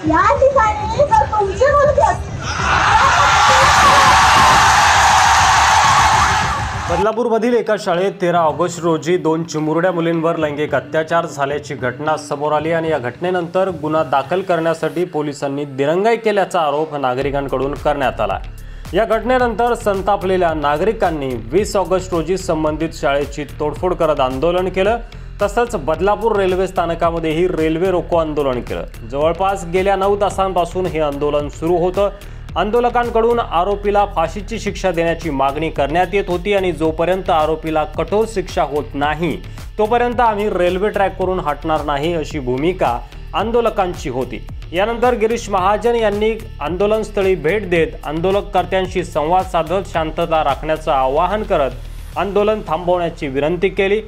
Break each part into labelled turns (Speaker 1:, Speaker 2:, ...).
Speaker 1: या ठिकाणी जर तुमची मुलगी
Speaker 2: बदलापूरमधील एका शाळेत 13 ऑगस्ट रोजी 2 चिमुरड्या मुलींवर लैंगिक अत्याचार झाल्याची घटना समोर आली आणि या घटनेनंतर गुन्हा दाखल करण्यासाठी पोलिसांनी दिरंगाई केल्याचा आरोप नागरिकांकडून करण्यात आला। या घटनेनंतर संतापलेल्या नागरिकांनी 20 ऑगस्ट रोजी संबंधित शाळेची तोडफोड करत आंदोलन केलं। तसंच बदलापूर रेल्वे स्थानकामध्येही रेल्वे रोको आंदोलन केलं। जवळपास गेल्या 9 तासांपासून हे आंदोलन सुरू होतं। आंदोलकांकडून आरोपीला फाशीची शिक्षा देण्याची मागणी करण्यात येत होती आणि जोपर्यंत आरोपीला कठोर शिक्षा होत नाही तोपर्यंत आम्ही रेल्वे ट्रॅकवरून हटणार नाही अशी भूमिका आंदोलकांची होती। यानंतर गिरीश महाजन यांनी आंदोलनस्थळी भेट देत आंदोलकर्त्यांशी संवाद साधत शांतता राखण्याचं आवाहन करत आंदोलन थांबवण्याची विनंती केली।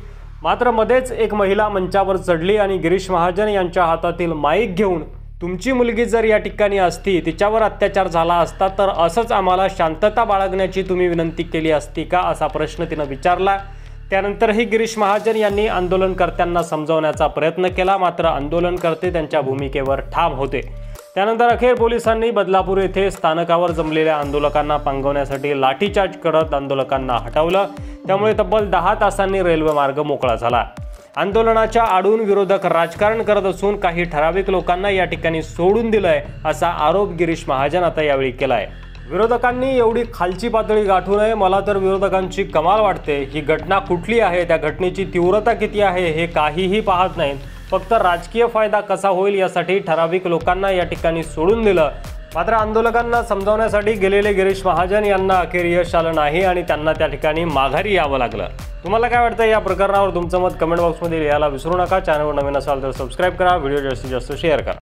Speaker 2: मात्र मध्येच एक महिला मंचावर चढली आणि गिरीश महाजन यांच्या हातातील माईक घेऊन तुमची मुलगी जर या ठिकाणी असती, तिच्यावर अत्याचार झाला असता तर असंच आम्हाला शांतता बाळगण्याची तुम्ही विनंती केली असती का असा प्रश्न तिनं विचारला। त्यानंतरही गिरीश महाजन यांनी आंदोलनकर्त्यांना समजावण्याचा प्रयत्न केला, मात्र आंदोलनकर्ते त्यांच्या भूमिकेवर ठाम होते। त्यानंतर अखेर पोलिसांनी बदलापूर येथे स्थानकावर जमलेल्या आंदोलकांना पांगवण्यासाठी लाठीचार्ज करत आंदोलकांना हटवलं। त्यामुळे तब्बल 10 तासांनी रेल्वे मार्ग मोकळा झाला। आंदोलनाच्या आडून विरोधक राजकारण करत असून काही ठराविक लोकांना या ठिकाणी सोडून दिलंय असा आरोप गिरीश महाजन आता यावेळी केलाय। विरोधकांनी एवढी खालची पातळी गाठू नये, मला तर विरोधकांची कमाल वाटते। ही घटना कुठली आहे, त्या घटनेची तीव्रता किती आहे हे काहीही पाहत नाहीत, फक्त राजकीय फायदा कसा होईल यासाठी ठराविक लोकांना या ठिकाणी सोडून दिलं। मात्र आंदोलकांना समजावण्यासाठी गेलेले गिरीश महाजन यांना अखेर यश आलं नाही आणि त्यांना त्या ठिकाणी माघारी यावं लागलं। तुम्हाला काय वाटतं या प्रकरणावर? तुमचं मत कमेंट बॉक्समध्ये लिहायला विसरू नका। चॅनलवर नवीन असाल तर सबस्क्राईब करा, व्हिडिओ जास्तीत जास्त शेअर करा।